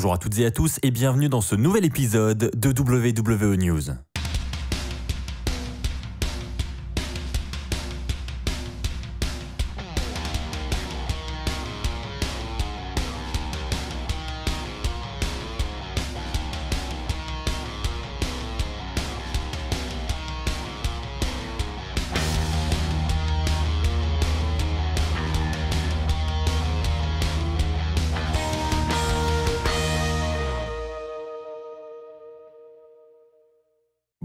Bonjour à toutes et à tous et bienvenue dans ce nouvel épisode de WWE News.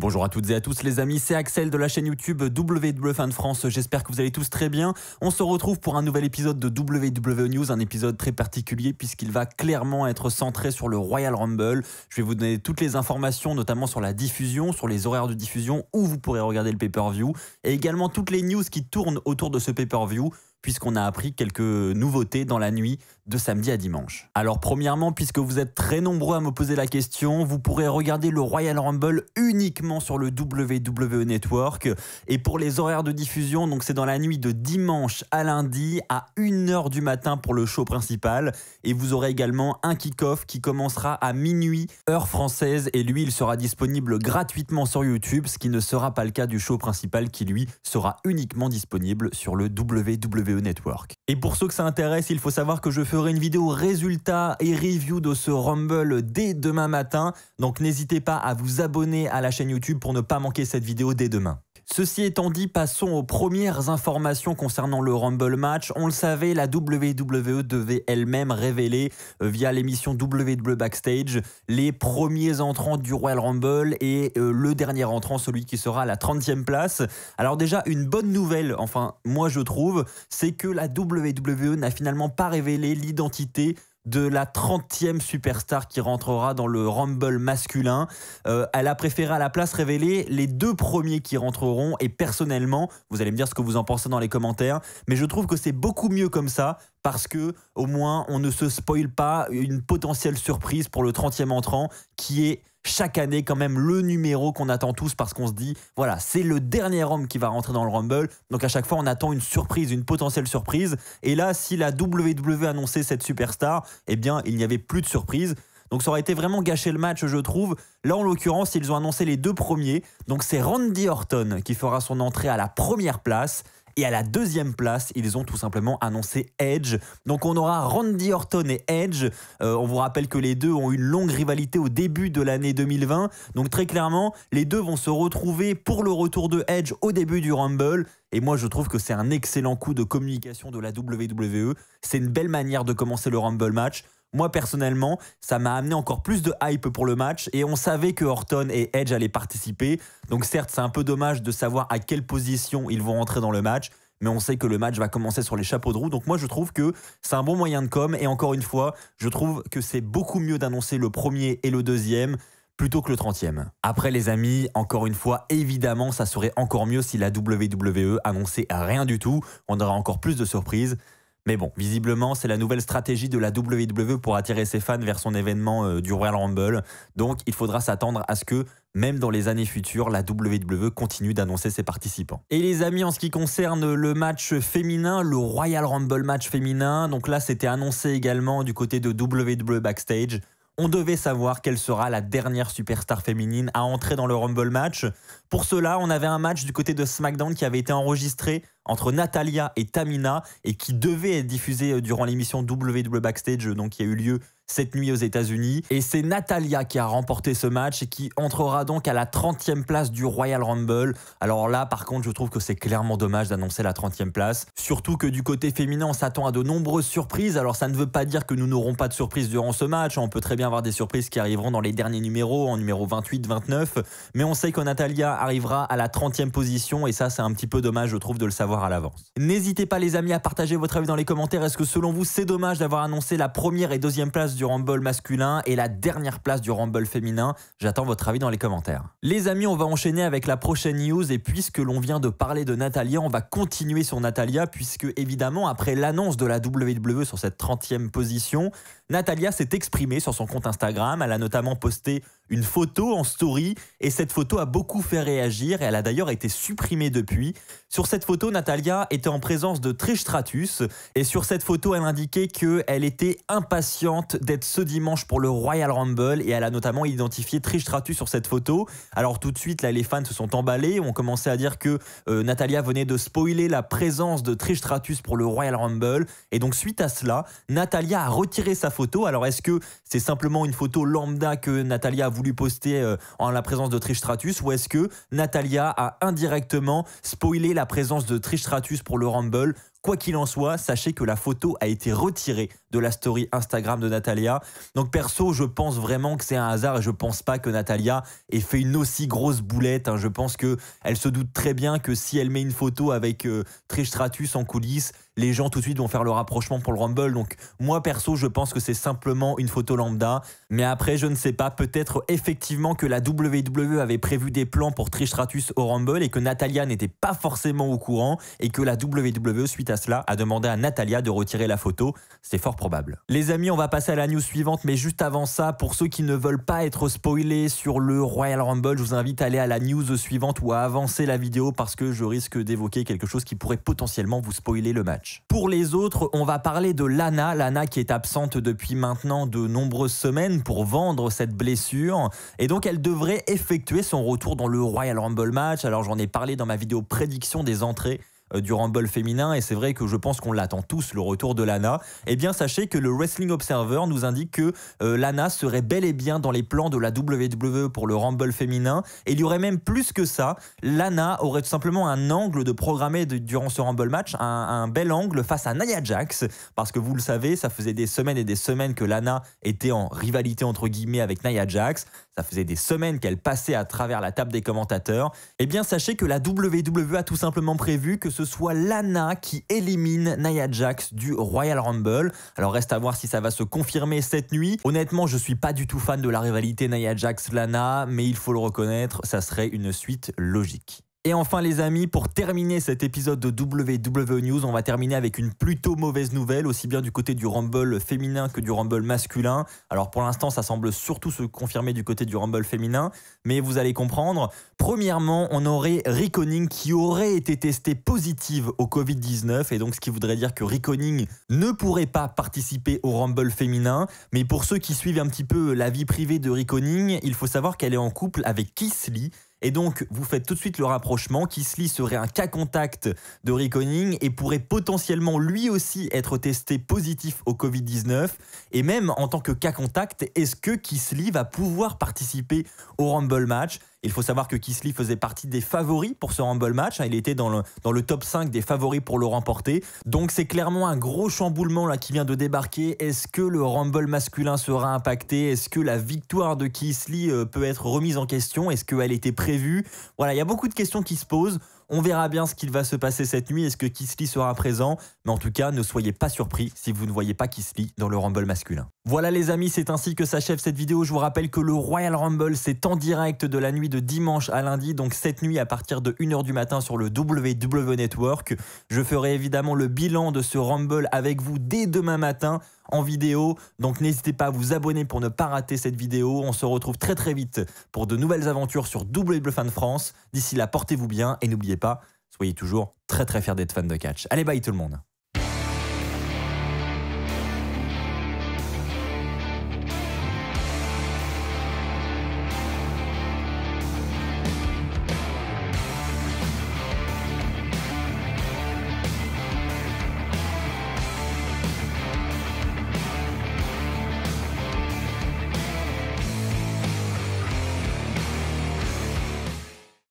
Bonjour à toutes et à tous les amis, c'est Axel de la chaîne YouTube WWE Fan France, j'espère que vous allez tous très bien. On se retrouve pour un nouvel épisode de WWE News, un épisode très particulier puisqu'il va clairement être centré sur le Royal Rumble. Je vais vous donner toutes les informations, notamment sur la diffusion, sur les horaires de diffusion, où vous pourrez regarder le pay-per-view, et également toutes les news qui tournent autour de ce pay-per-view, puisqu'on a appris quelques nouveautés dans la nuit de samedi à dimanche. Alors premièrement, puisque vous êtes très nombreux à me poser la question, vous pourrez regarder le Royal Rumble uniquement sur le WWE Network. Et pour les horaires de diffusion, donc c'est dans la nuit de dimanche à lundi à 1h du matin pour le show principal. Et vous aurez également un kick-off qui commencera à minuit, heure française. Et lui, il sera disponible gratuitement sur YouTube, ce qui ne sera pas le cas du show principal qui, lui, sera uniquement disponible sur le WWE Network. Et pour ceux que ça intéresse, il faut savoir que je ferai une vidéo résultat et review de ce Rumble dès demain matin. Donc n'hésitez pas à vous abonner à la chaîne YouTube pour ne pas manquer cette vidéo dès demain. Ceci étant dit, passons aux premières informations concernant le Rumble match. On le savait, la WWE devait elle-même révéler via l'émission WWE Backstage les premiers entrants du Royal Rumble et le dernier entrant, celui qui sera à la 30e place. Alors déjà, une bonne nouvelle, enfin moi je trouve, c'est que la WWE n'a finalement pas révélé l'identité de la 30e superstar qui rentrera dans le Rumble masculin. Elle a préféré à la place révéler les deux premiers qui rentreront, et personnellement, vous allez me dire ce que vous en pensez dans les commentaires, mais je trouve que c'est beaucoup mieux comme ça, parce que au moins on ne se spoile pas une potentielle surprise pour le 30e entrant qui est chaque année quand même le numéro qu'on attend tous, parce qu'on se dit voilà, c'est le dernier homme qui va rentrer dans le Rumble, donc à chaque fois on attend une surprise, une potentielle surprise. Et là, si la WWE annonçait cette superstar, eh bien il n'y avait plus de surprise. Donc ça aurait été vraiment gâcher le match, je trouve. Là, en l'occurrence, ils ont annoncé les deux premiers. Donc c'est Randy Orton qui fera son entrée à la première place. Et à la deuxième place, ils ont tout simplement annoncé Edge. Donc on aura Randy Orton et Edge. On vous rappelle que les deux ont eu une longue rivalité au début de l'année 2020. Donc très clairement, les deux vont se retrouver pour le retour de Edge au début du Rumble. Et moi, je trouve que c'est un excellent coup de communication de la WWE. C'est une belle manière de commencer le Rumble match. Moi, personnellement, ça m'a amené encore plus de hype pour le match, et on savait que Orton et Edge allaient participer. Donc certes, c'est un peu dommage de savoir à quelle position ils vont rentrer dans le match, mais on sait que le match va commencer sur les chapeaux de roue. Donc moi, je trouve que c'est un bon moyen de com, et encore une fois, je trouve que c'est beaucoup mieux d'annoncer le premier et le deuxième plutôt que le 30e. Après les amis, encore une fois, évidemment, ça serait encore mieux si la WWE annonçait rien du tout. On aurait encore plus de surprises. Mais bon, visiblement, c'est la nouvelle stratégie de la WWE pour attirer ses fans vers son événement du Royal Rumble. Donc, il faudra s'attendre à ce que, même dans les années futures, la WWE continue d'annoncer ses participants. Et les amis, en ce qui concerne le match féminin, le Royal Rumble match féminin, donc là, c'était annoncé également du côté de WWE Backstage. On devait savoir quelle sera la dernière superstar féminine à entrer dans le Rumble match. Pour cela, on avait un match du côté de SmackDown qui avait été enregistré entre Natalya et Tamina et qui devait être diffusé durant l'émission WWE Backstage, donc qui a eu lieu cette nuit aux États-Unis. Et c'est Natalya qui a remporté ce match et qui entrera donc à la 30e place du Royal Rumble. Alors là, par contre, je trouve que c'est clairement dommage d'annoncer la 30e place. Surtout que du côté féminin, on s'attend à de nombreuses surprises. Alors ça ne veut pas dire que nous n'aurons pas de surprises durant ce match. On peut très bien avoir des surprises qui arriveront dans les derniers numéros, en numéro 28, 29. Mais on sait que Natalya arrivera à la 30e position et ça, c'est un petit peu dommage, je trouve, de le savoir à l'avance. N'hésitez pas les amis à partager votre avis dans les commentaires. Est-ce que selon vous, c'est dommage d'avoir annoncé la première et deuxième place du Rumble masculin et la dernière place du Rumble féminin? J'attends votre avis dans les commentaires. Les amis, on va enchaîner avec la prochaine news, et puisque l'on vient de parler de Natalya, on va continuer sur Natalya, puisque évidemment, après l'annonce de la WWE sur cette 30e position, Natalya s'est exprimée sur son compte Instagram. Elle a notamment posté une photo en story et cette photo a beaucoup fait réagir et elle a d'ailleurs été supprimée depuis. Sur cette photo, Natalya était en présence de Trish Stratus et sur cette photo, elle indiquait qu'elle était impatiente d'être ce dimanche pour le Royal Rumble et elle a notamment identifié Trish Stratus sur cette photo. Alors tout de suite, là, les fans se sont emballés, ont commencé à dire que Natalya venait de spoiler la présence de Trish Stratus pour le Royal Rumble et donc suite à cela, Natalya a retiré sa photo. Alors est-ce que c'est simplement une photo lambda que Natalya a voulu poster en la présence de Trish Stratus ou est-ce que Natalya a indirectement spoilé la présence de Trish Stratus pour le Rumble? Quoi qu'il en soit, sachez que la photo a été retirée de la story Instagram de Natalya. Donc perso, je pense vraiment que c'est un hasard et je pense pas que Natalya ait fait une aussi grosse boulette. Je pense qu'elle se doute très bien que si elle met une photo avec Trish Stratus en coulisses, les gens tout de suite vont faire le rapprochement pour le Rumble. Donc moi perso, je pense que c'est simplement une photo lambda. Mais après, je ne sais pas, peut-être effectivement que la WWE avait prévu des plans pour Trish Stratus au Rumble et que Natalya n'était pas forcément au courant et que la WWE, suite à cela, a demandé à Natalya de retirer la photo. C'est fort probable. Les amis, on va passer à la news suivante, mais juste avant ça, pour ceux qui ne veulent pas être spoilés sur le Royal Rumble, je vous invite à aller à la news suivante ou à avancer la vidéo parce que je risque d'évoquer quelque chose qui pourrait potentiellement vous spoiler le match. Pour les autres, on va parler de Lana. Lana qui est absente depuis maintenant de nombreuses semaines pour vendre cette blessure. Et donc, elle devrait effectuer son retour dans le Royal Rumble match. Alors, j'en ai parlé dans ma vidéo prédiction des entrées du Rumble féminin et c'est vrai que je pense qu'on l'attend tous, le retour de Lana. Eh bien sachez que le Wrestling Observer nous indique que Lana serait bel et bien dans les plans de la WWE pour le Rumble féminin et il y aurait même plus que ça. Lana aurait tout simplement un angle de programmé durant ce Rumble match, un bel angle face à Nia Jax parce que vous le savez, ça faisait des semaines et des semaines que Lana était en rivalité entre guillemets avec Nia Jax. Ça faisait des semaines qu'elle passait à travers la table des commentateurs. Eh bien, sachez que la WWE a tout simplement prévu que ce soit Lana qui élimine Nia Jax du Royal Rumble. Alors, reste à voir si ça va se confirmer cette nuit. Honnêtement, je suis pas du tout fan de la rivalité Nia Jax-Lana, mais il faut le reconnaître, ça serait une suite logique. Et enfin les amis, pour terminer cet épisode de WWE News, on va terminer avec une plutôt mauvaise nouvelle, aussi bien du côté du Rumble féminin que du Rumble masculin. Alors pour l'instant, ça semble surtout se confirmer du côté du Rumble féminin, mais vous allez comprendre. Premièrement, on aurait Reckoning qui aurait été testée positive au Covid-19, et donc ce qui voudrait dire que Reckoning ne pourrait pas participer au Rumble féminin. Mais pour ceux qui suivent un petit peu la vie privée de Reckoning, il faut savoir qu'elle est en couple avec Keith Lee. Et donc, vous faites tout de suite le rapprochement. Keith Lee serait un cas contact de Reckoning et pourrait potentiellement lui aussi être testé positif au Covid-19. Et même en tant que cas contact, est-ce que Keith Lee va pouvoir participer au Rumble match ? Il faut savoir que Keith Lee faisait partie des favoris pour ce Rumble match. Il était dans le top 5 des favoris pour le remporter. Donc c'est clairement un gros chamboulement là qui vient de débarquer. Est-ce que le Rumble masculin sera impacté? Est-ce que la victoire de Keith Lee peut être remise en question? Est-ce qu'elle était prévue? Voilà, il y a beaucoup de questions qui se posent. On verra bien ce qu'il va se passer cette nuit. Est-ce que Keith Lee sera présent? Mais en tout cas, ne soyez pas surpris si vous ne voyez pas Keith Lee dans le Rumble masculin. Voilà les amis, c'est ainsi que s'achève cette vidéo. Je vous rappelle que le Royal Rumble, c'est en direct de la nuit de dimanche à lundi. Donc cette nuit à partir de 1h du matin sur le WWE Network. Je ferai évidemment le bilan de ce Rumble avec vous dès demain matin en vidéo. Donc n'hésitez pas à vous abonner pour ne pas rater cette vidéo. On se retrouve très très vite pour de nouvelles aventures sur WWE Fan France. D'ici là, portez-vous bien et n'oubliez pas, soyez toujours très très fiers d'être fan de catch. Allez, bye tout le monde.